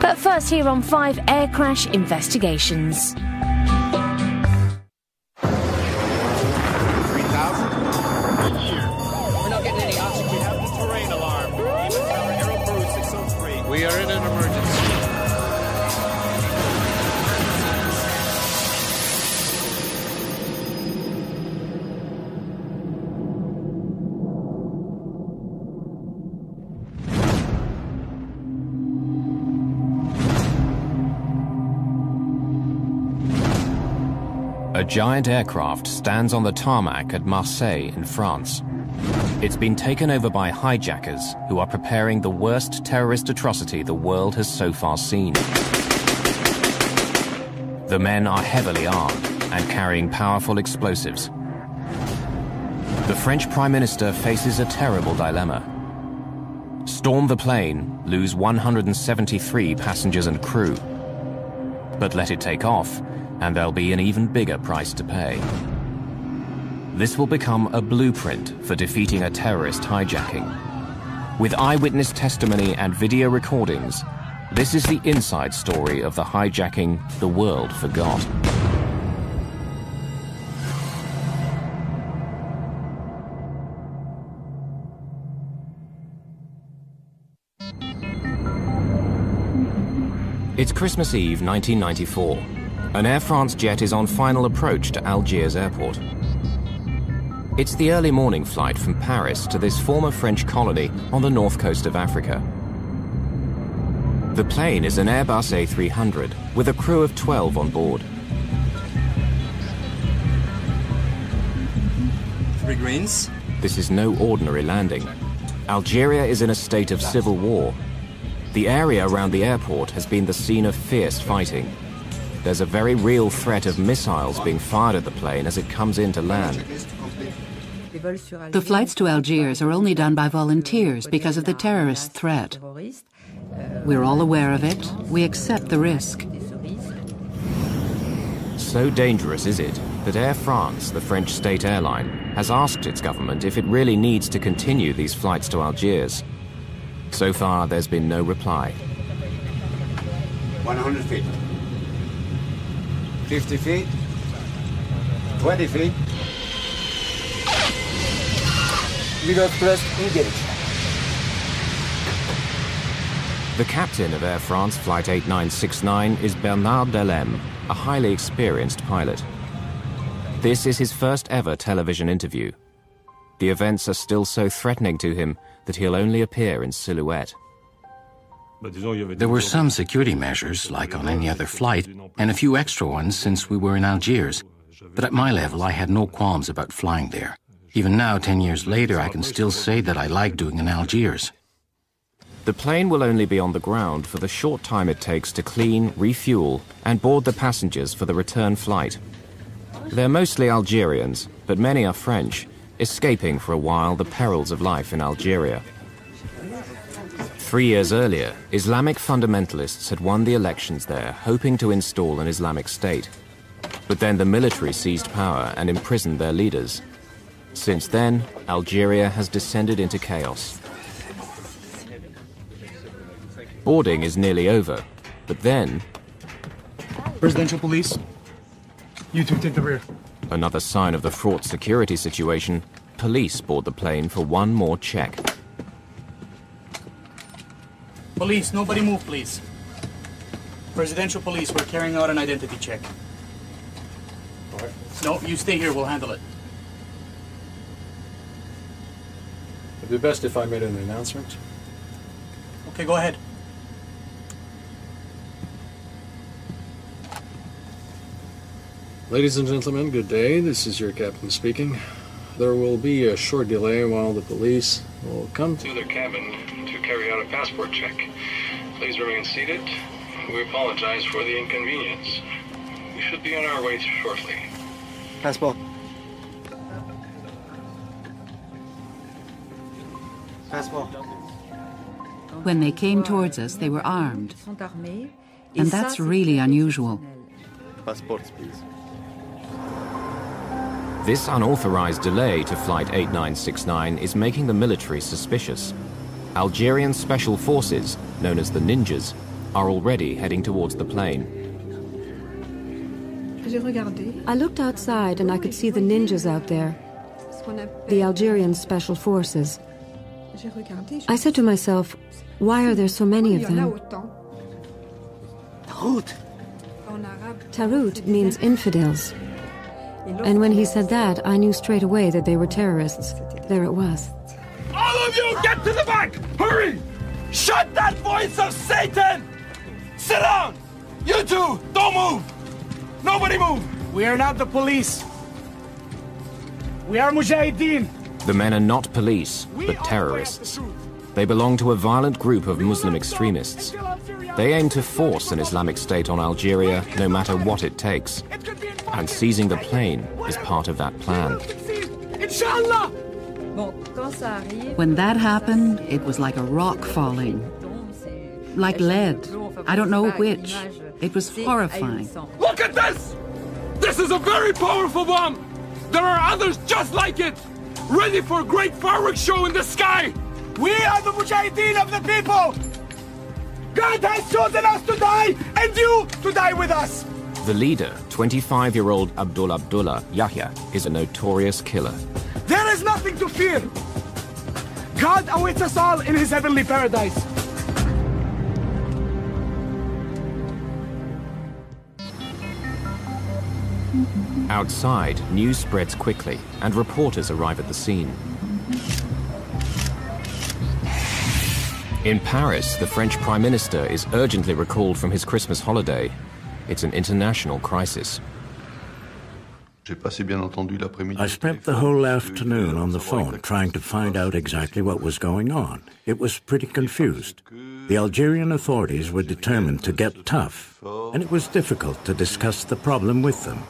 But first, here on 5 Air Crash Investigations. 3,000? We're not getting any oxygen. We have the terrain alarm. Aero Peru 603. We are in an emergency. A giant aircraft stands on the tarmac at Marseille in France. It's been taken over by hijackers who are preparing the worst terrorist atrocity the world has so far seen. The men are heavily armed and carrying powerful explosives. The French Prime Minister faces a terrible dilemma. Storm the plane, lose 173 passengers and crew. But let it take off, and there'll be an even bigger price to pay. This will become a blueprint for defeating a terrorist hijacking. With eyewitness testimony and video recordings, this is the inside story of the hijacking the world forgot. It's Christmas Eve 1994. An Air France jet is on final approach to Algiers airport. It's the early morning flight from Paris to this former French colony on the north coast of Africa. The plane is an Airbus A300 with a crew of 12 on board. 3 greens. This is no ordinary landing. Algeria is in a state of civil war. The area around the airport has been the scene of fierce fighting. There's a very real threat of missiles being fired at the plane as it comes in to land. The flights to Algiers are only done by volunteers because of the terrorist threat. We're all aware of it. We accept the risk. So dangerous is it that Air France, the French state airline, has asked its government if it really needs to continue these flights to Algiers. So far, there's been no reply. 100 feet. 50 feet. 20 feet. Leader thrust engaged. The captain of Air France Flight 8969 is Bernard Delem, a highly experienced pilot. This is his first ever television interview. The events are still so threatening to him that he'll only appear in silhouette. There were some security measures, like on any other flight, and a few extra ones since we were in Algiers. But at my level, I had no qualms about flying there. Even now, 10 years later, I can still say that I like doing in Algiers. The plane will only be on the ground for the short time it takes to clean, refuel, and board the passengers for the return flight. They're mostly Algerians, but many are French, escaping for a while the perils of life in Algeria. 3 years earlier, Islamic fundamentalists had won the elections there, hoping to install an Islamic state. But then the military seized power and imprisoned their leaders. Since then, Algeria has descended into chaos. Boarding is nearly over, but then... Presidential police, you two take the rear. Another sign of the fraught security situation, police board the plane for one more check. Police, nobody move, please. Presidential police, we're carrying out an identity check. No, you stay here, we'll handle it. It'd be best if I made an announcement. Okay, go ahead. Ladies and gentlemen, good day. This is your captain speaking. There will be a short delay while the police will come to their cabin to carry out a passport check. Please remain seated. We apologize for the inconvenience. We should be on our way shortly. Passport. Passport. When they came towards us, they were armed. And that's really unusual. Passports, please. This unauthorized delay to Flight 8969 is making the military suspicious. Algerian special forces, known as the Ninjas, are already heading towards the plane. I looked outside and I could see the ninjas out there, the Algerian Special Forces. I said to myself, why are there so many of them? Tarut means infidels. And when he said that, I knew straight away that they were terrorists. There it was. All of you, get to the back! Hurry! Shut that voice of Satan! Sit down! You two, don't move! Nobody move! We are not the police. We are Mujahideen. The men are not police, but terrorists. They belong to a violent group of Muslim extremists. They aim to force an Islamic State on Algeria, no matter what it takes. And seizing the plane is part of that plan. Inshallah! When that happened, it was like a rock falling. Like lead. I don't know which. It was horrifying. Look at this! This is a very powerful bomb! There are others just like it! Ready for a great fireworks show in the sky! We are the Mujahideen of the people! God has chosen us to die, and you to die with us! The leader, 25-year-old Abdullah Yahya, is a notorious killer. There is nothing to fear! God awaits us all in his heavenly paradise! Outside, news spreads quickly, and reporters arrive at the scene. In Paris, the French Prime Minister is urgently recalled from his Christmas holiday. It's an international crisis. I spent the whole afternoon on the phone trying to find out exactly what was going on. It was pretty confused. The Algerian authorities were determined to get tough, and it was difficult to discuss the problem with them.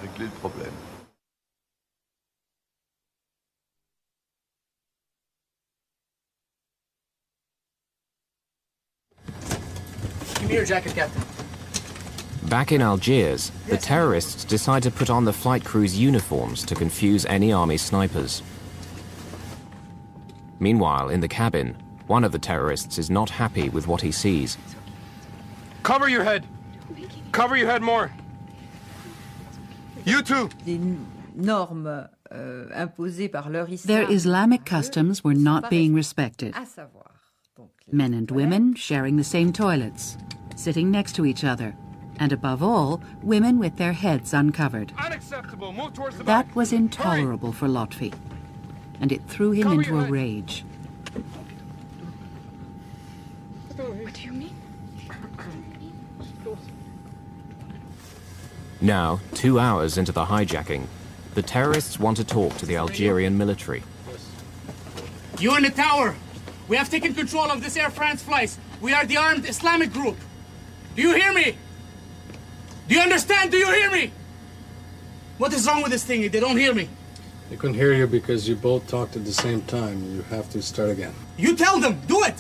Give me your jacket, Captain. Back in Algiers, the terrorists decide to put on the flight crew's uniforms to confuse any army snipers. Meanwhile, in the cabin, one of the terrorists is not happy with what he sees. Cover your head! Cover your head more! You too! Their Islamic customs were not being respected. Men and women sharing the same toilets, sitting next to each other, and above all, women with their heads uncovered. Unacceptable! Move towards the That back. was intolerable for Lotfi, and it threw him Cover into your a head. rage. What do you mean? Now, 2 hours into the hijacking, the terrorists want to talk to the Algerian military. You in the tower! We have taken control of this Air France flights. We are the armed Islamic group. Do you hear me? Do you understand? Do you hear me? What is wrong with this thing? They don't hear me. They couldn't hear you because you both talked at the same time. You have to start again. You tell them. Do it.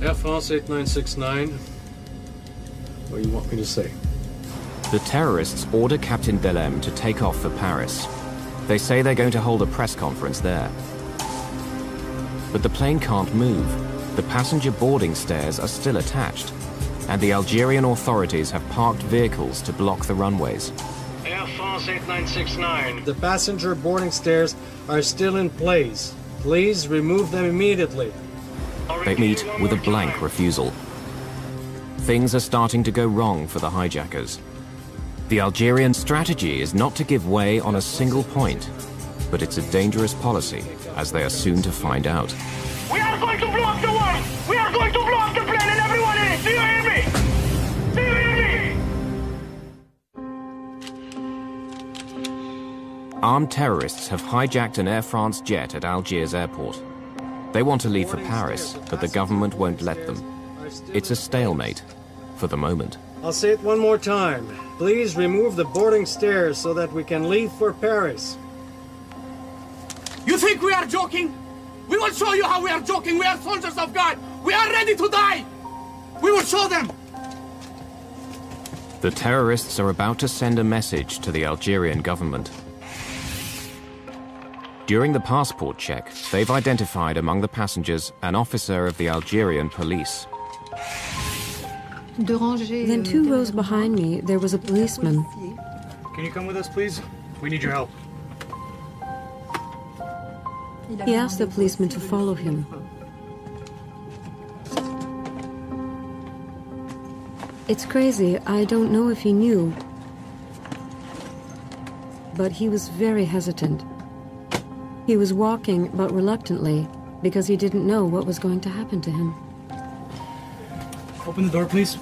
Air France 8969. What do you want me to say? The terrorists order Captain Belem to take off for Paris. They say they're going to hold a press conference there. But the plane can't move. The passenger boarding stairs are still attached, and the Algerian authorities have parked vehicles to block the runways. Air France 8969. The passenger boarding stairs are still in place. Please remove them immediately. They meet with a blank refusal. Things are starting to go wrong for the hijackers. The Algerian strategy is not to give way on a single point, but it's a dangerous policy, as they are soon to find out. We are going to blow up the world! We are going to blow up the plane and everyone in it! Do you hear me? Do you hear me? Armed terrorists have hijacked an Air France jet at Algiers airport. They want to leave for Paris, but the government won't let them. It's a stalemate, for the moment. I'll say it one more time. Please remove the boarding stairs so that we can leave for Paris. You think we are joking? We will show you how we are joking. We are soldiers of God. We are ready to die. We will show them. The terrorists are about to send a message to the Algerian government. During the passport check, they've identified among the passengers an officer of the Algerian police. Then 2 rows behind me, there was a policeman. Can you come with us, please? We need your help. He asked the policeman to follow him. It's crazy, I don't know if he knew, but he was very hesitant. He was walking, but reluctantly, because he didn't know what was going to happen to him. Open the door, please.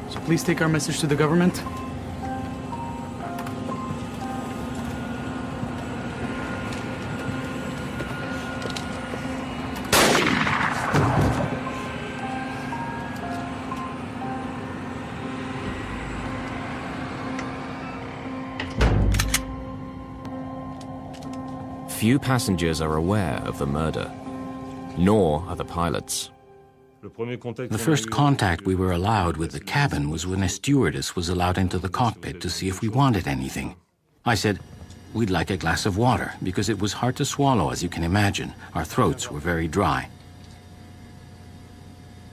So please take our message to the government. Few passengers are aware of the murder, nor are the pilots. The first contact we were allowed with the cabin was when a stewardess was allowed into the cockpit to see if we wanted anything. I said, we'd like a glass of water, because it was hard to swallow, as you can imagine. Our throats were very dry.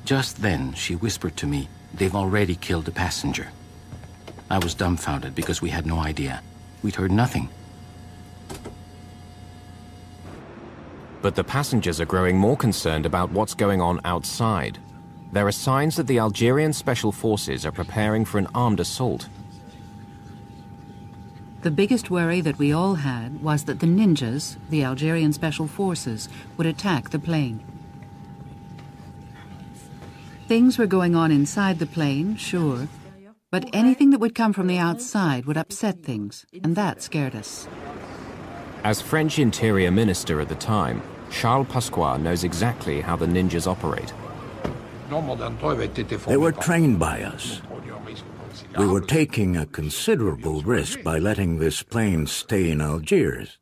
Just then, she whispered to me, they've already killed a passenger. I was dumbfounded because we had no idea. We'd heard nothing. But the passengers are growing more concerned about what's going on outside. There are signs that the Algerian Special Forces are preparing for an armed assault. The biggest worry that we all had was that the ninjas, the Algerian Special Forces, would attack the plane. Things were going on inside the plane, sure, but anything that would come from the outside would upset things, and that scared us. As French Interior Minister at the time, Charles Pasqua knows exactly how the ninjas operate. They were trained by us. We were taking a considerable risk by letting this plane stay in Algiers,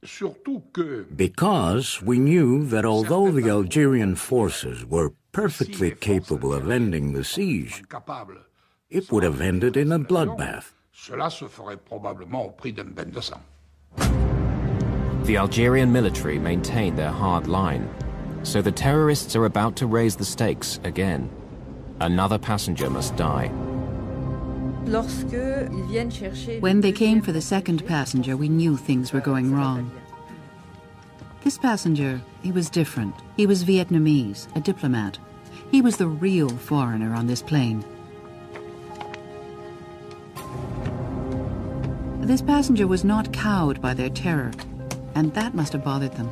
because we knew that although the Algerian forces were perfectly capable of ending the siege, it would have ended in a bloodbath. The Algerian military maintain their hard line, so the terrorists are about to raise the stakes again. Another passenger must die. When they came for the second passenger, we knew things were going wrong. This passenger, he was different. He was Vietnamese, a diplomat. He was the real foreigner on this plane. This passenger was not cowed by their terror, and that must have bothered them.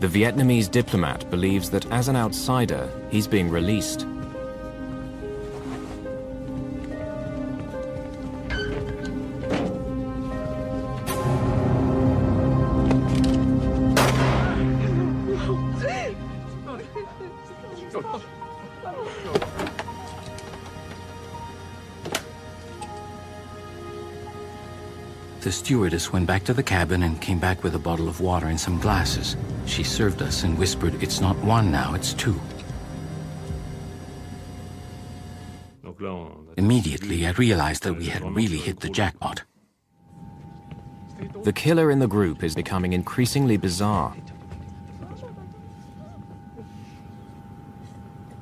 The Vietnamese diplomat believes that as an outsider, he's being released. The stewardess went back to the cabin and came back with a bottle of water and some glasses. She served us and whispered, it's not one now, it's two. Immediately, I realized that we had really hit the jackpot. The killer in the group is becoming increasingly bizarre.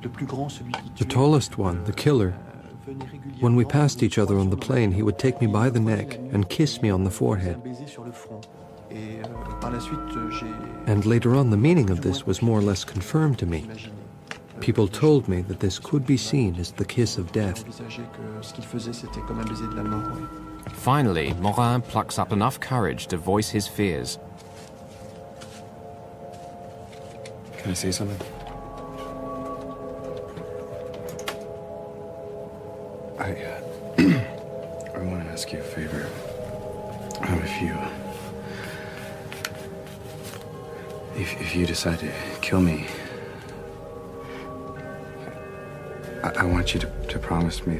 The tallest one, the killer, when we passed each other on the plane, he would take me by the neck and kiss me on the forehead. And later on, the meaning of this was more or less confirmed to me. People told me that this could be seen as the kiss of death. Finally, Morin plucks up enough courage to voice his fears. Can I say something? I want to ask you a favor. If you decide to kill me, I want you to promise me.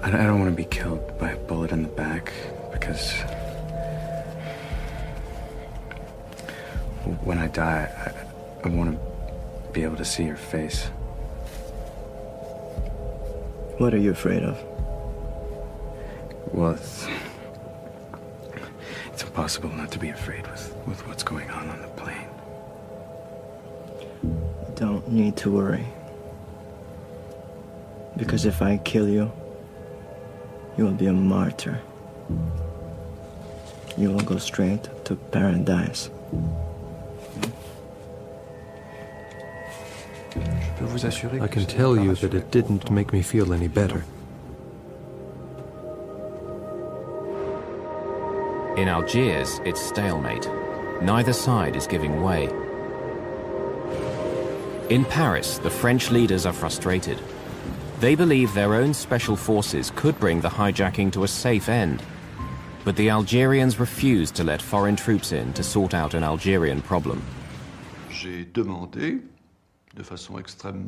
I don't want to be killed by a bullet in the back, because when I die, I want to be able to see your face. What are you afraid of? Well, it's impossible not to be afraid with what's going on the plane. You don't need to worry. Because if I kill you, you will be a martyr. You will go straight to paradise. I can tell you that it didn't make me feel any better. In Algiers, it's stalemate. Neither side is giving way. In Paris, the French leaders are frustrated. They believe their own special forces could bring the hijacking to a safe end. But the Algerians refuse to let foreign troops in to sort out an Algerian problem.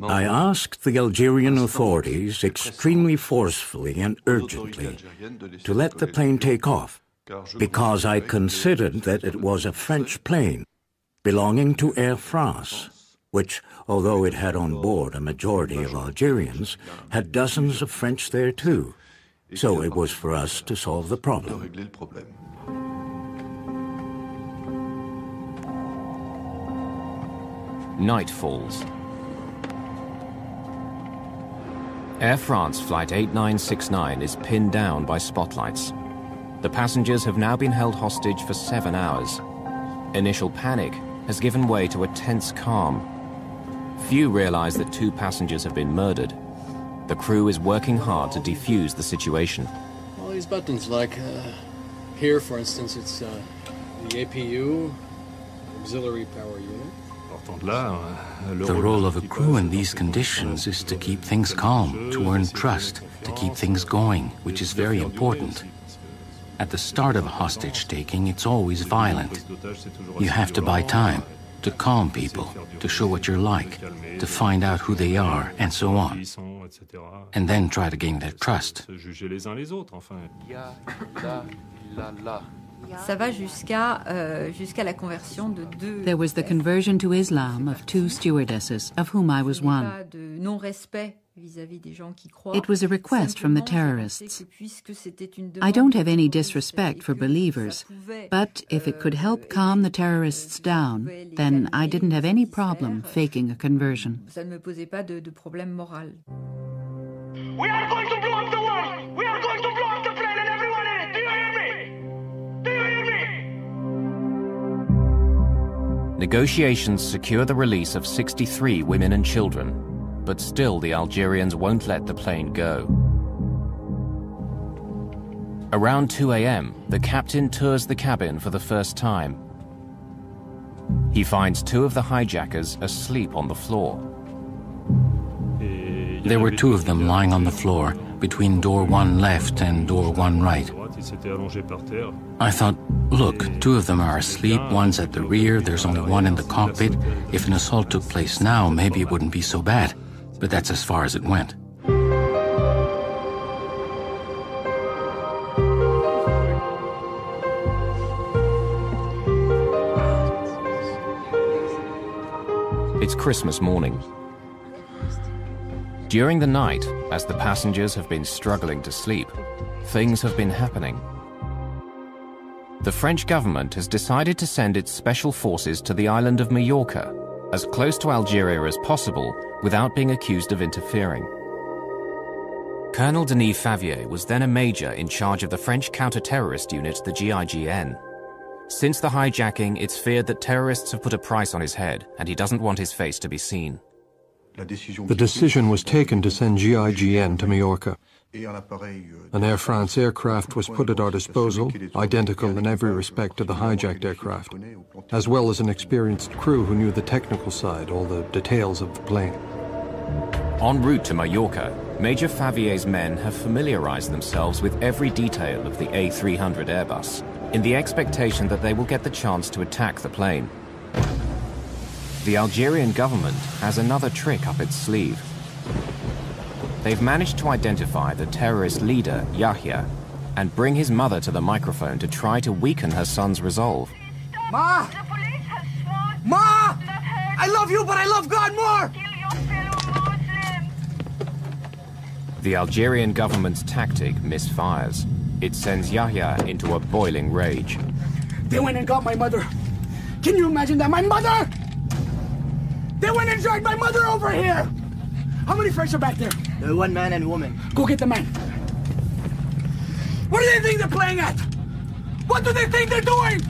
I asked the Algerian authorities extremely forcefully and urgently to let the plane take off, because I considered that it was a French plane belonging to Air France, which, although it had on board a majority of Algerians, had dozens of French there too. So it was for us to solve the problem. Night falls. Air France Flight 8969 is pinned down by spotlights. The passengers have now been held hostage for 7 hours. Initial panic has given way to a tense calm. Few realize that 2 passengers have been murdered. The crew is working hard to defuse the situation. All these buttons, like here, for instance, it's the APU, auxiliary power unit. The role of a crew in these conditions is to keep things calm, to earn trust, to keep things going, which is very important. At the start of a hostage-taking, it's always violent. You have to buy time, to calm people, to show what you're like, to find out who they are, and so on. And then try to gain their trust. There was the conversion to Islam of 2 stewardesses, of whom I was one. It was a request from the terrorists. I don't have any disrespect for believers, but if it could help calm the terrorists down, then I didn't have any problem faking a conversion. We are going to blow up the world! We are going to blow up the plane and everyone in it! Do you hear me? Do you hear me? Negotiations secure the release of 63 women and children, but still the Algerians won't let the plane go. Around 2 a.m., the captain tours the cabin for the first time. He finds 2 of the hijackers asleep on the floor. There were 2 of them lying on the floor, between door 1 left and door 1 right. I thought, look, 2 of them are asleep, one's at the rear, there's only 1 in the cockpit. If an assault took place now, maybe it wouldn't be so bad. But that's as far as it went. It's Christmas morning. During the night, as the passengers have been struggling to sleep, things have been happening. The French government has decided to send its special forces to the island of Majorca, as close to Algeria as possible, without being accused of interfering. Colonel Denis Favier was then a major in charge of the French counter-terrorist unit, the GIGN. Since the hijacking, it's feared that terrorists have put a price on his head, and he doesn't want his face to be seen. The decision was taken to send GIGN to Majorca. An Air France aircraft was put at our disposal, identical in every respect to the hijacked aircraft, as well as an experienced crew who knew the technical side, all the details of the plane. En route to Majorca, Major Favier's men have familiarized themselves with every detail of the A300 Airbus, in the expectation that they will get the chance to attack the plane. The Algerian government has another trick up its sleeve. They've managed to identify the terrorist leader, Yahya, and bring his mother to the microphone to try to weaken her son's resolve. Ma! Ma! I love you, but I love God more! The The Algerian government's tactic misfires. It sends Yahya into a boiling rage. They went and got my mother. Can you imagine that? My mother! They went and dragged my mother over here! How many French are back there? One man and woman. Go get the man. What do they think they're playing at? What do they think they're doing?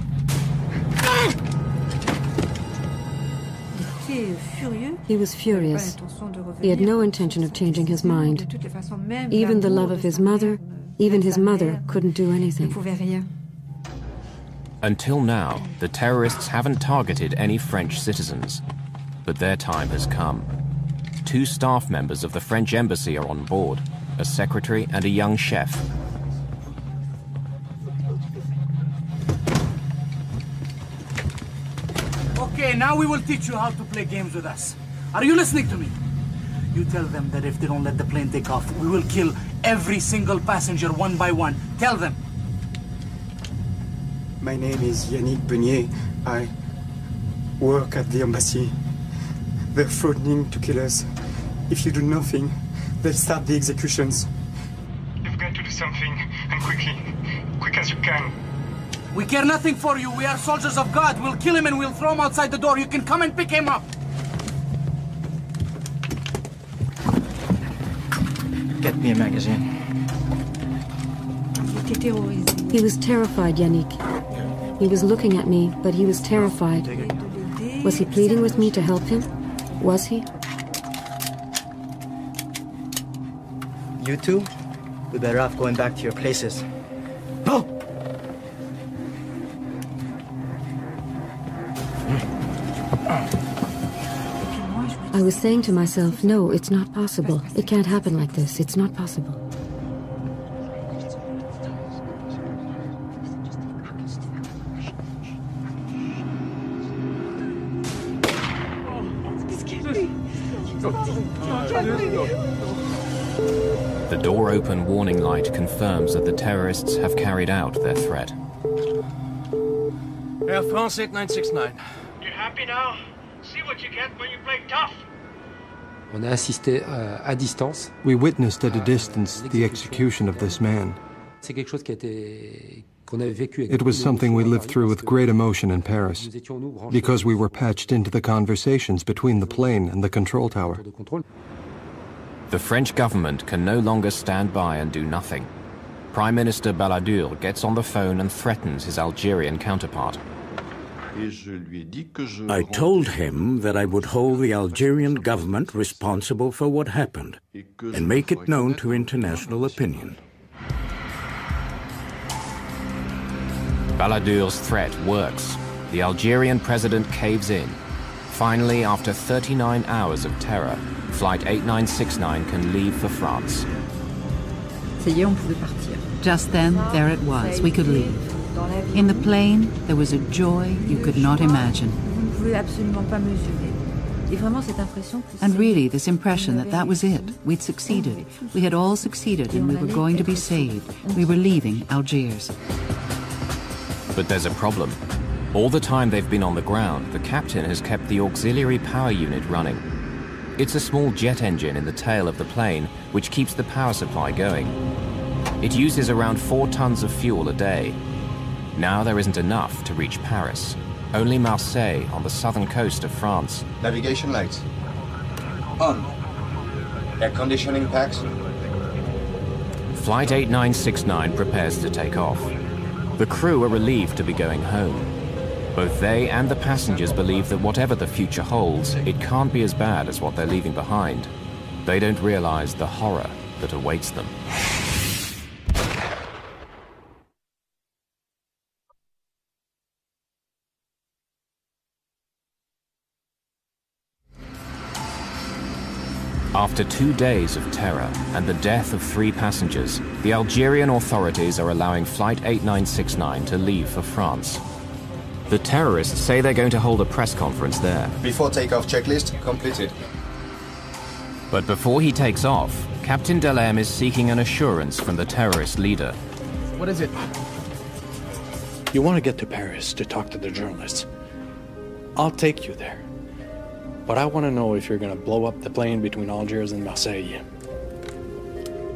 He was furious. He had no intention of changing his mind. Even the love of his mother, even his mother couldn't do anything. Until now, the terrorists haven't targeted any French citizens. But their time has come. 2 staff members of the French embassy are on board, a secretary and a young chef. Okay, now we will teach you how to play games with us. Are you listening to me? You tell them that if they don't let the plane take off, we will kill every single passenger one by one. Tell them. My name is Yannick Beunier. I work at the embassy. They're threatening to kill us. If you do nothing, they'll start the executions. You've got to do something, and quickly. Quick as you can. We care nothing for you. We are soldiers of God. We'll kill him and we'll throw him outside the door. You can come and pick him up. Get me a magazine. He was terrified, Yannick. He was looking at me, but he was terrified. Was he pleading with me to help him? Was he? You two, we better off going back to your places. Go! I was saying to myself, no, it's not possible. It can't happen like this. It's not possible. The door-open warning light confirms that the terrorists have carried out their threat. Air France 8969. You happy now? See what you get when you play tough. We witnessed at a distance the execution of this man. It was something we lived through with great emotion in Paris, because we were patched into the conversations between the plane and the control tower. The French government can no longer stand by and do nothing. Prime Minister Balladur gets on the phone and threatens his Algerian counterpart. I told him that I would hold the Algerian government responsible for what happened and make it known to international opinion. Balladur's threat works. The Algerian president caves in. Finally, after 39 hours of terror, Flight 8969 can leave for France. Just then, there it was. We could leave. In the plane, there was a joy you could not imagine. And really, this impression that that was it. We'd succeeded. We had all succeeded, and we were going to be saved. We were leaving Algiers. But there's a problem. All the time they've been on the ground, the captain has kept the auxiliary power unit running. It's a small jet engine in the tail of the plane which keeps the power supply going. It uses around 4 tons of fuel a day. Now there isn't enough to reach Paris. Only Marseille on the southern coast of France. Navigation lights. On. Air conditioning packs. Flight 8969 prepares to take off. The crew are relieved to be going home. Both they and the passengers believe that whatever the future holds, it can't be as bad as what they're leaving behind. They don't realize the horror that awaits them. After 2 days of terror and the death of 3 passengers, the Algerian authorities are allowing Flight 8969 to leave for France. The terrorists say they're going to hold a press conference there. Before takeoff checklist completed. But before he takes off, Captain Delem is seeking an assurance from the terrorist leader. What is it? You want to get to Paris to talk to the journalists. I'll take you there. But I want to know if you're going to blow up the plane between Algiers and Marseille.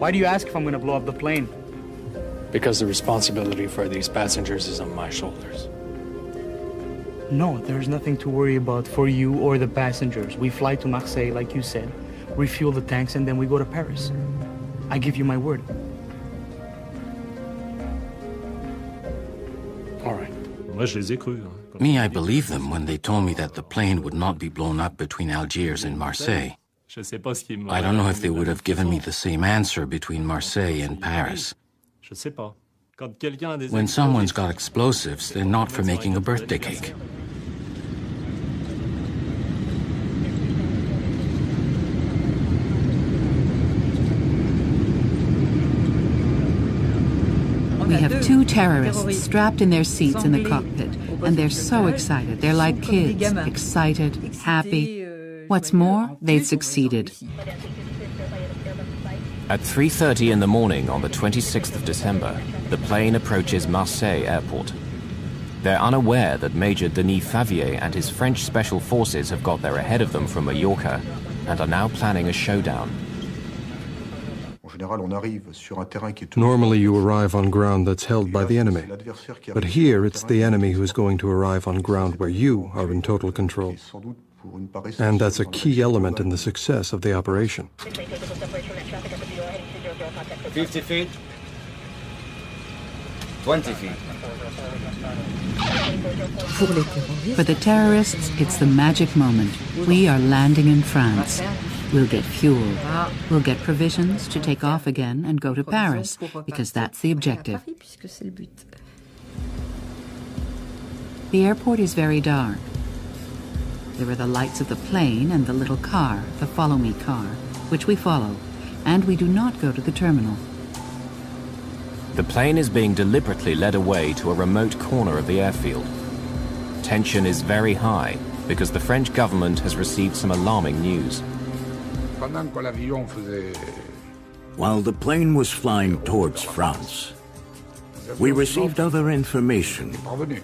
Why do you ask if I'm going to blow up the plane? Because the responsibility for these passengers is on my shoulders. No, there's nothing to worry about for you or the passengers. We fly to Marseille, like you said, refuel the tanks, and then we go to Paris. I give you my word. All right. Me, I believe them when they told me that the plane would not be blown up between Algiers and Marseille. I don't know if they would have given me the same answer between Marseille and Paris. When someone's got explosives, they're not for making a birthday cake. We have two terrorists strapped in their seats in the cockpit, and they're so excited. They're like kids, excited, happy. What's more, they'd succeeded. At 3:30 in the morning on the 26th of December, the plane approaches Marseille airport. They're unaware that Major Denis Favier and his French special forces have got there ahead of them from Mallorca and are now planning a showdown. Normally you arrive on ground that's held by the enemy, but here it's the enemy who's going to arrive on ground where you are in total control. And that's a key element in the success of the operation. 50 feet, 20 feet. For the terrorists, it's the magic moment. We are landing in France. We'll get fuel. We'll get provisions to take off again and go to Paris, because that's the objective. The airport is very dark. There are the lights of the plane and the little car, the Follow Me car, which we follow, and we do not go to the terminal. The plane is being deliberately led away to a remote corner of the airfield. Tension is very high because the French government has received some alarming news. While the plane was flying towards France, we received other information,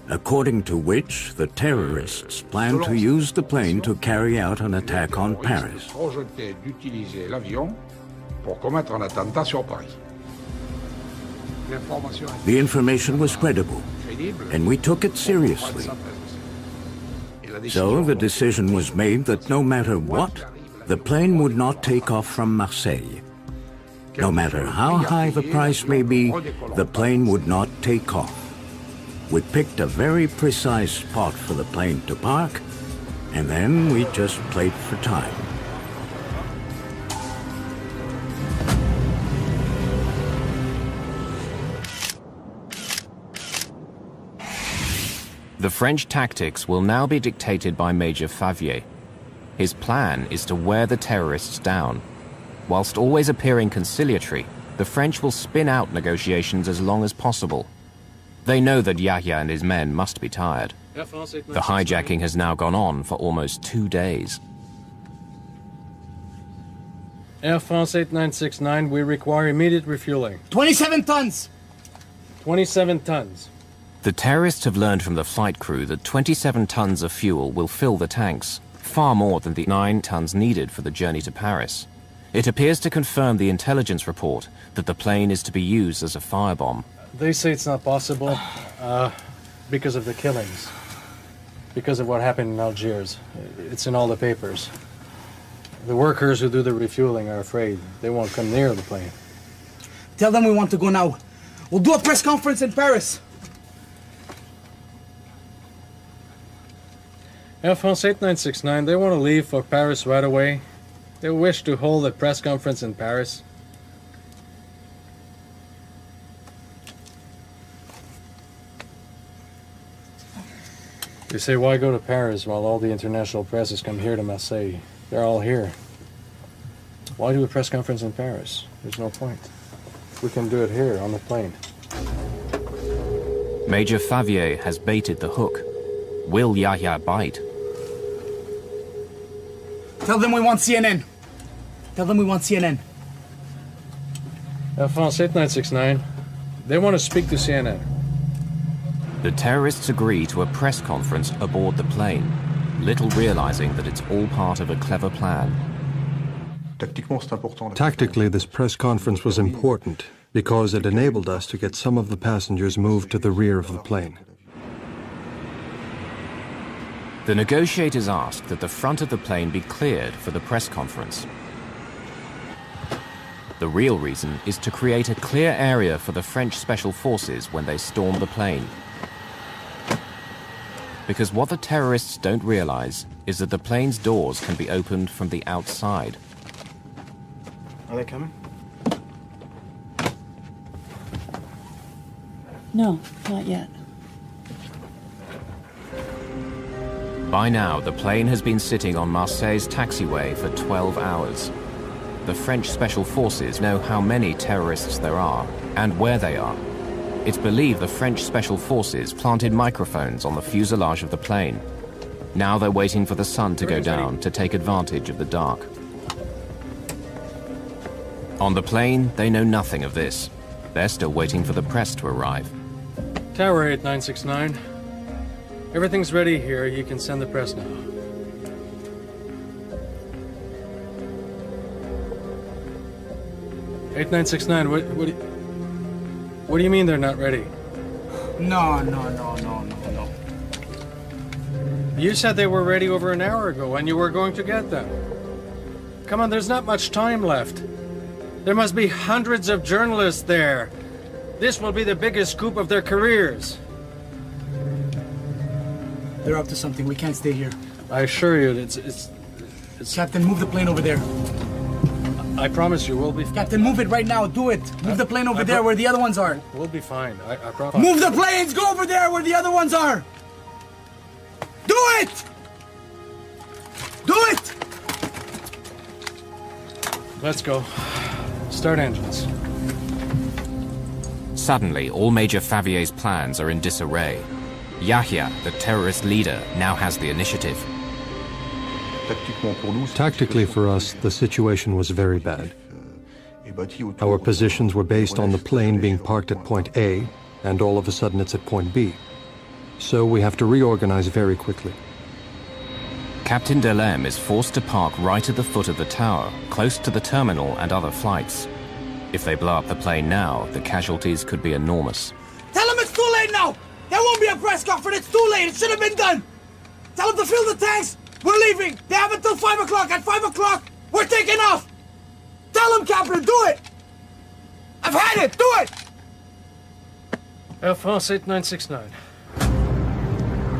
according to which the terrorists planned to use the plane to carry out an attack on Paris. The information was credible, and we took it seriously. So the decision was made that no matter what, the plane would not take off from Marseille. No matter how high the price may be, the plane would not take off. We picked a very precise spot for the plane to park, and then we just played for time. The French tactics will now be dictated by Major Favier. His plan is to wear the terrorists down. Whilst always appearing conciliatory, the French will spin out negotiations as long as possible. They know that Yahya and his men must be tired. The hijacking has now gone on for almost 2 days. Air France 8969, we require immediate refueling. 27 tons! 27 tons. The terrorists have learned from the flight crew that 27 tons of fuel will fill the tanks, far more than the 9 tons needed for the journey to Paris. It appears to confirm the intelligence report that the plane is to be used as a firebomb. They say it's not possible because of the killings, because of what happened in Algiers. It's in all the papers. The workers who do the refueling are afraid. They won't come near the plane. Tell them we want to go now. We'll do a press conference in Paris. Air France 8969, they want to leave for Paris right away. They wish to hold a press conference in Paris. You say, why go to Paris while all the international press has come here to Marseille? They're all here. Why do a press conference in Paris? There's no point. We can do it here on the plane. Major Favier has baited the hook. Will Yahya bite? Tell them we want CNN. Tell them we want CNN. Air France 8969, they want to speak to CNN. The terrorists agree to a press conference aboard the plane, little realizing that it's all part of a clever plan. Tactically, this press conference was important because it enabled us to get some of the passengers moved to the rear of the plane. The negotiators asked that the front of the plane be cleared for the press conference. The real reason is to create a clear area for the French special forces when they storm the plane. Because what the terrorists don't realize is that the plane's doors can be opened from the outside. Are they coming? No, not yet. By now, the plane has been sitting on Marseille's taxiway for 12 hours. The French special forces know how many terrorists there are and where they are. It's believed the French special forces planted microphones on the fuselage of the plane. Now they're waiting for the sun to go down to take advantage of the dark. On the plane, they know nothing of this. They're still waiting for the press to arrive. Tower 8969. Everything's ready here. You can send the press now. (8969). What do you mean they're not ready? No. You said they were ready over an hour ago and you were going to get them. Come on, there's not much time left. There must be hundreds of journalists there. This will be the biggest scoop of their careers. They're up to something. We can't stay here. I assure you, it's... Captain, move the plane over there. I promise you, we'll be... Captain, move it right now. Do it. Move the plane over there where the other ones are. We'll be fine. I promise. Move the planes! Go over there where the other ones are! Do it! Do it! Let's go. Start engines. Suddenly, all Major Favier's plans are in disarray. Yahya, the terrorist leader, now has the initiative. Tactically for us, the situation was very bad. Our positions were based on the plane being parked at point A, and all of a sudden it's at point B. So we have to reorganize very quickly. Captain Delem is forced to park right at the foot of the tower, close to the terminal and other flights. If they blow up the plane now, the casualties could be enormous. Tell them it's too late now! There won't be a press conference, it's too late, it should have been done! Tell them to fill the tanks! We're leaving! They have until 5 o'clock! At 5 o'clock, we're taking off! Tell them, Captain, do it! I've had it! Do it! Air France 8969.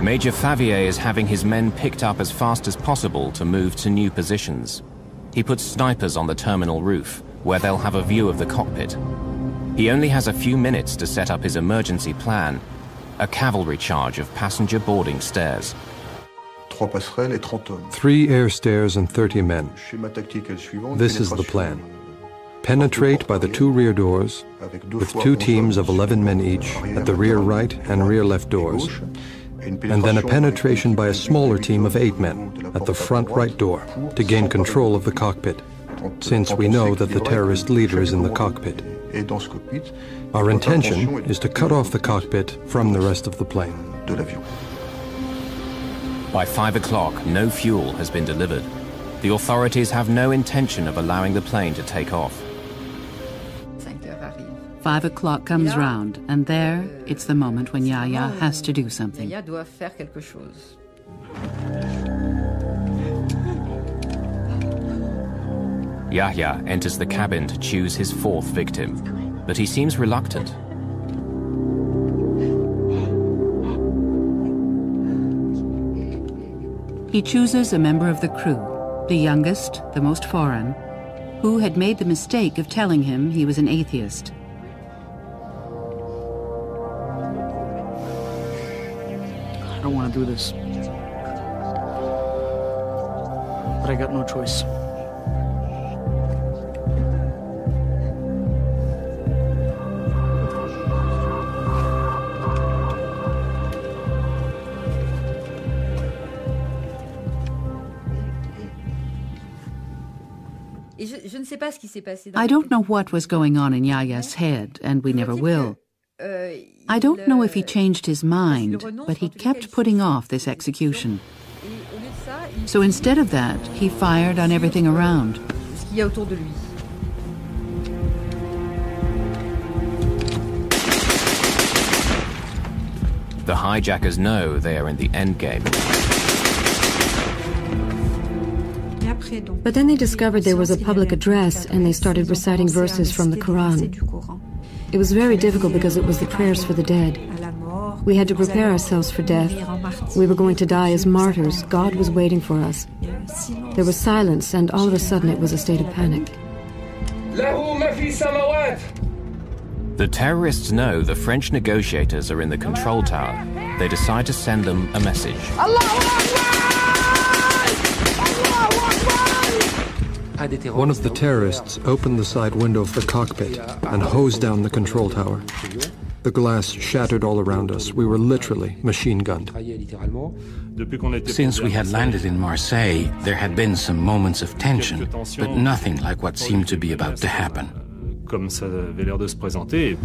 Major Favier is having his men picked up as fast as possible to move to new positions. He puts snipers on the terminal roof, where they'll have a view of the cockpit. He only has a few minutes to set up his emergency plan, a cavalry charge of passenger boarding stairs. 3 air stairs and 30 men. This is the plan. Penetrate by the 2 rear doors, with 2 teams of 11 men each at the rear right and rear left doors, and then a penetration by a smaller team of 8 men at the front right door to gain control of the cockpit, since we know that the terrorist leader is in the cockpit. Our intention is to cut off the cockpit from the rest of the plane. By 5 o'clock, no fuel has been delivered. The authorities have no intention of allowing the plane to take off. 5 o'clock comes round, and there, it's the moment when Yahya has to do something. Yahya enters the cabin to choose his 4th victim, but he seems reluctant. He chooses a member of the crew, the youngest, the most foreign, who had made the mistake of telling him he was an atheist. I don't want to do this. But I got no choice. I don't know what was going on in Yahya's head, and we never will. I don't know if he changed his mind, but he kept putting off this execution. So instead of that, he fired on everything around. qu'il y a autour de lui. The hijackers know they are in the endgame. But then they discovered there was a public address and they started reciting verses from the Quran. It was very difficult because it was the prayers for the dead. We had to prepare ourselves for death. We were going to die as martyrs. God was waiting for us. There was silence, and all of a sudden it was a state of panic. The terrorists know the French negotiators are in the control tower. They decide to send them a message. One of the terrorists opened the side window of the cockpit and hosed down the control tower. The glass shattered all around us. We were literally machine-gunned. Since we had landed in Marseille, there had been some moments of tension, but nothing like what seemed to be about to happen. Comme ça avait l'air de se présenter.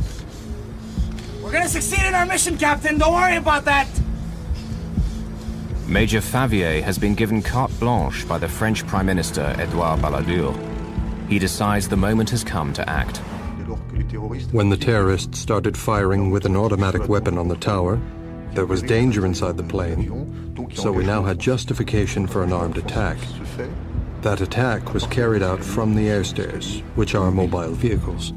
We're gonna succeed in our mission, Captain. Don't worry about that. Major Favier has been given carte blanche by the French Prime Minister Edouard Balladur. He decides the moment has come to act. When the terrorists started firing with an automatic weapon on the tower, there was danger inside the plane, so we now had justification for an armed attack. That attack was carried out from the air stairs, which are mobile vehicles.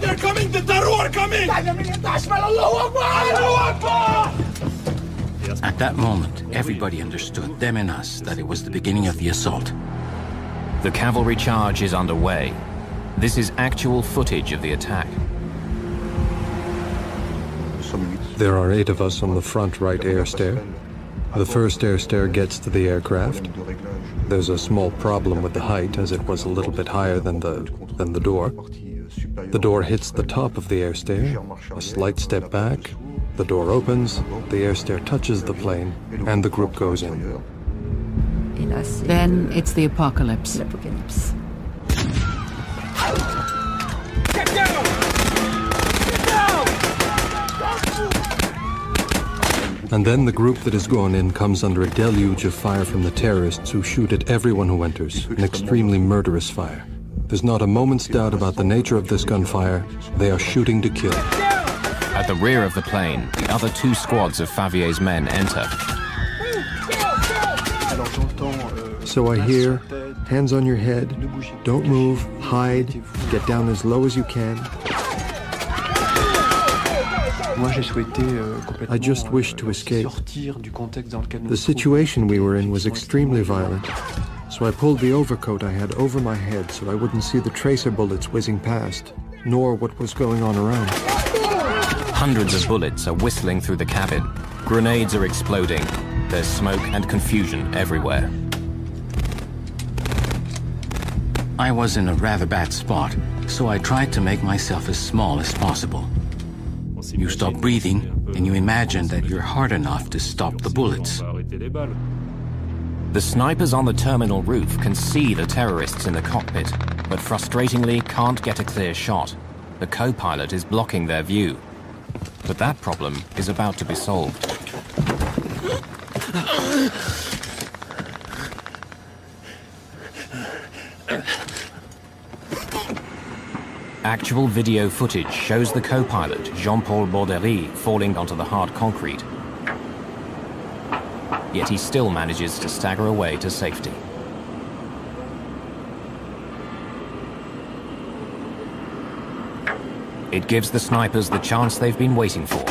They're coming! The Taru are coming! At that moment, everybody understood, them and us, that it was the beginning of the assault. The cavalry charge is underway. This is actual footage of the attack. There are 8 of us on the front right air stair. The first air stair gets to the aircraft. There's a small problem with the height, as it was a little bit higher than the door. The door hits the top of the air stair, a slight step back, the door opens, the air stair touches the plane, and the group goes in. Then it's the apocalypse. And then the group that has gone in comes under a deluge of fire from the terrorists who shoot at everyone who enters, an extremely murderous fire. There's not a moment's doubt about the nature of this gunfire. They are shooting to kill. At the rear of the plane, the other 2 squads of Favier's men enter. So I hear, hands on your head, don't move, hide, get down as low as you can. I just wished to escape. The situation we were in was extremely violent, so I pulled the overcoat I had over my head so I wouldn't see the tracer bullets whizzing past, nor what was going on around. Hundreds of bullets are whistling through the cabin. Grenades are exploding. There's smoke and confusion everywhere. I was in a rather bad spot, so I tried to make myself as small as possible. You stop breathing, and you imagine that you're hard enough to stop the bullets. The snipers on the terminal roof can see the terrorists in the cockpit, but frustratingly can't get a clear shot. The co-pilot is blocking their view. But that problem is about to be solved. Actual video footage shows the co-pilot, Jean-Paul Borderie, falling onto the hard concrete. Yet he still manages to stagger away to safety. It gives the snipers the chance they've been waiting for.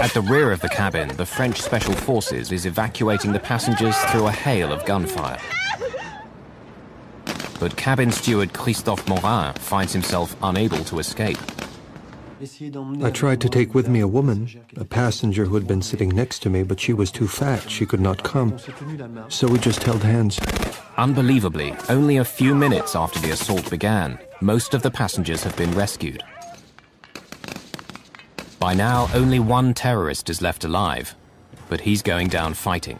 At the rear of the cabin, the French Special Forces is evacuating the passengers through a hail of gunfire. But cabin steward Christophe Morin finds himself unable to escape. I tried to take with me a woman, a passenger who had been sitting next to me, but she was too fat, she could not come. So we just held hands. Unbelievably, only a few minutes after the assault began, most of the passengers have been rescued. By now, only 1 terrorist is left alive, but he's going down fighting.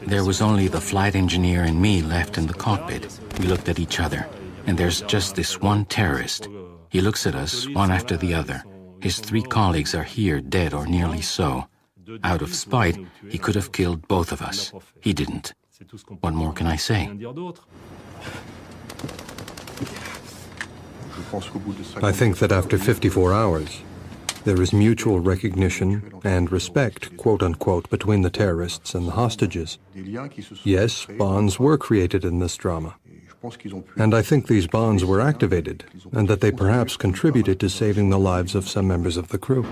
There was only the flight engineer and me left in the cockpit. We looked at each other. and there's just this one terrorist. He looks at us, one after the other. His 3 colleagues are here, dead or nearly so. Out of spite, he could have killed both of us. He didn't. What more can I say? I think that after 54 hours, there is mutual recognition and respect, quote-unquote, between the terrorists and the hostages. Yes, bonds were created in this drama. And I think these bonds were activated, and that they perhaps contributed to saving the lives of some members of the crew.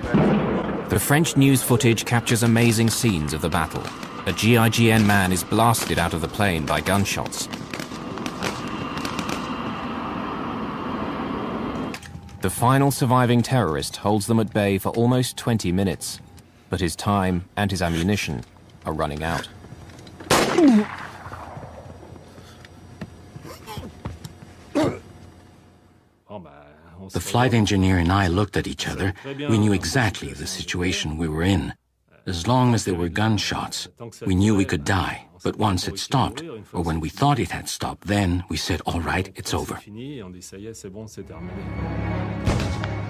The French news footage captures amazing scenes of the battle. A GIGN man is blasted out of the plane by gunshots. The final surviving terrorist holds them at bay for almost 20 minutes, but his time and his ammunition are running out. The flight engineer and I looked at each other. We knew exactly the situation we were in. As long as there were gunshots, we knew we could die. But once it stopped, or when we thought it had stopped, then we said, all right, it's over.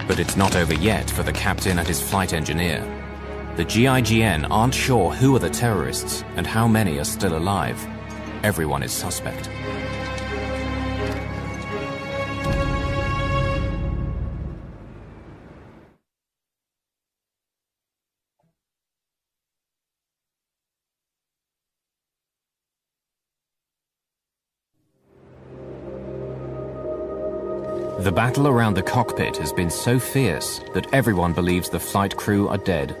But it's not over yet for the captain and his flight engineer. The GIGN aren't sure who are the terrorists and how many are still alive. Everyone is suspect. The battle around the cockpit has been so fierce that everyone believes the flight crew are dead.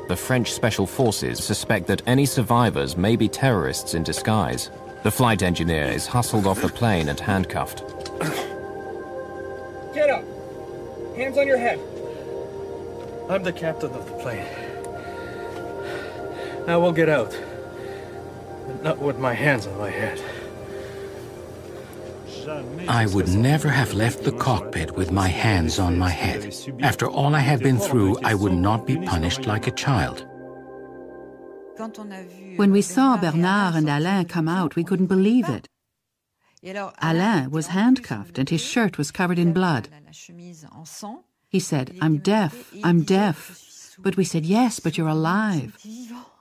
The French special forces suspect that any survivors may be terrorists in disguise. The flight engineer is hustled off the plane and handcuffed. Get up! Hands on your head. I'm the captain of the plane. I will get out, but not with my hands on my head. I would never have left the cockpit with my hands on my head. After all I had been through, I would not be punished like a child. When we saw Bernard and Alain come out, we couldn't believe it. Alain was handcuffed and his shirt was covered in blood. He said, "I'm deaf, I'm deaf." But we said, "Yes, but you're alive."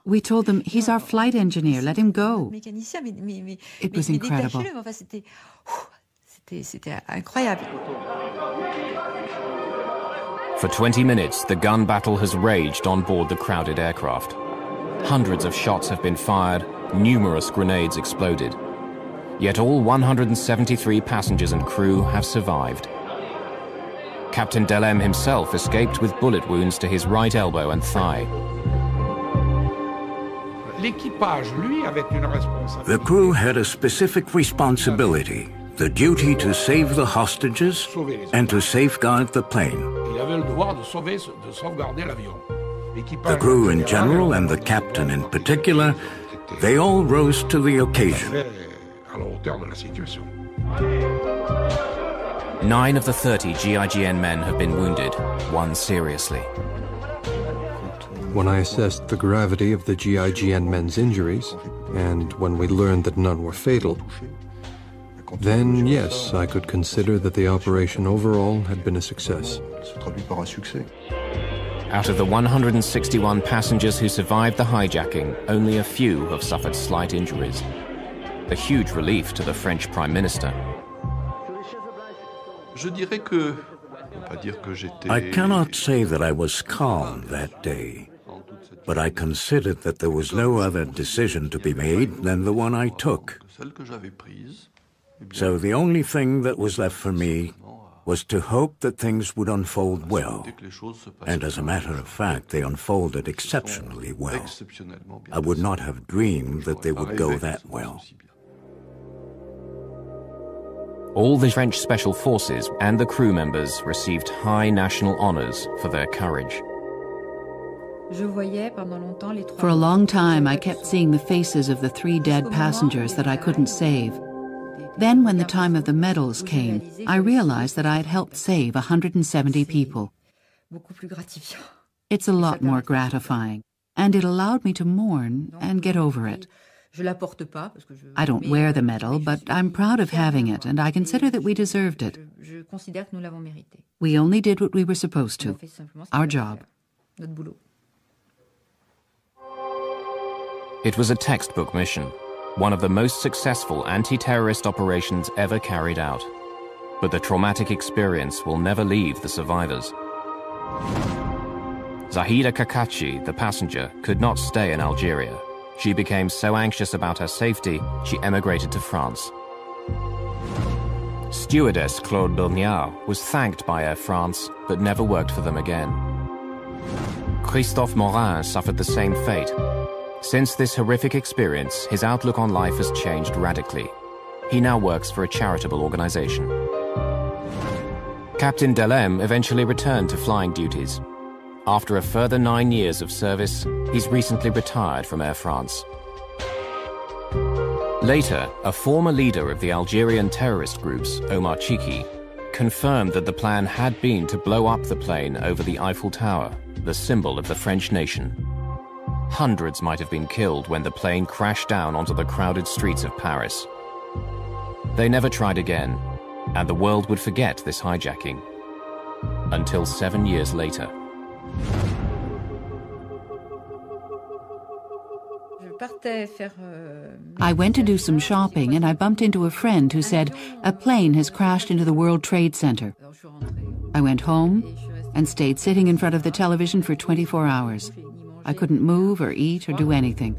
We told them, "He's our flight engineer, let him go." It was incredible. For 20 minutes, the gun battle has raged on board the crowded aircraft. Hundreds of shots have been fired, numerous grenades exploded. Yet all 173 passengers and crew have survived. Captain Delem himself escaped with bullet wounds to his right elbow and thigh. The crew had a specific responsibility, the duty to save the hostages and to safeguard the plane. The crew in general and the captain in particular, they all rose to the occasion. 9 of the 30 GIGN men have been wounded, 1 seriously. When I assessed the gravity of the GIGN men's injuries, and when we learned that none were fatal, then yes, I could consider that the operation overall had been a success. Out of the 161 passengers who survived the hijacking, only a few have suffered slight injuries. A huge relief to the French Prime Minister. I cannot say that I was calm that day, but I considered that there was no other decision to be made than the one I took. So the only thing that was left for me was to hope that things would unfold well. And as a matter of fact, they unfolded exceptionally well. I would not have dreamed that they would go that well. All the French special forces and the crew members received high national honors for their courage. For a long time, I kept seeing the faces of the 3 dead passengers that I couldn't save. Then, when the time of the medals came, I realized that I had helped save 170 people. It's a lot more gratifying, and it allowed me to mourn and get over it. I don't wear the medal, but I'm proud of having it, and I consider that we deserved it. We only did what we were supposed to. Our job. It was a textbook mission, one of the most successful anti-terrorist operations ever carried out. But the traumatic experience will never leave the survivors. Zahida Kakachi, the passenger, could not stay in Algeria. She became so anxious about her safety, she emigrated to France. Stewardess Claude Berniard was thanked by Air France, but never worked for them again. Christophe Morin suffered the same fate. Since this horrific experience, his outlook on life has changed radically. He now works for a charitable organization. Captain Delem eventually returned to flying duties. After a further 9 years of service, he's recently retired from Air France. Later, a former leader of the Algerian terrorist groups, Omar Chiki, confirmed that the plan had been to blow up the plane over the Eiffel Tower, the symbol of the French nation. Hundreds might have been killed when the plane crashed down onto the crowded streets of Paris. They never tried again, and the world would forget this hijacking. Until 7 years later. I went to do some shopping and I bumped into a friend who said a plane has crashed into the World Trade Center. I went home and stayed sitting in front of the television for 24 hours. I couldn't move or eat or do anything.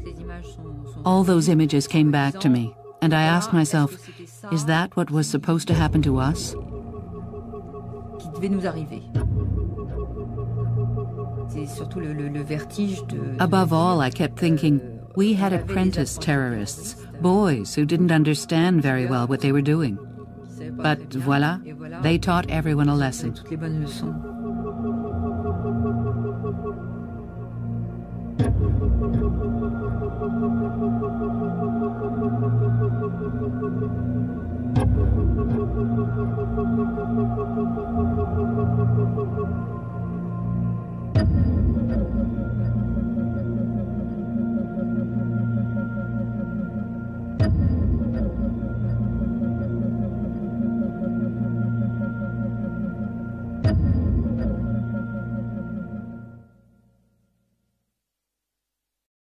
All those images came back to me, and I asked myself, is that what was supposed to happen to us? Above all, I kept thinking, we had apprentice terrorists, boys who didn't understand very well what they were doing. But voila, they taught everyone a lesson.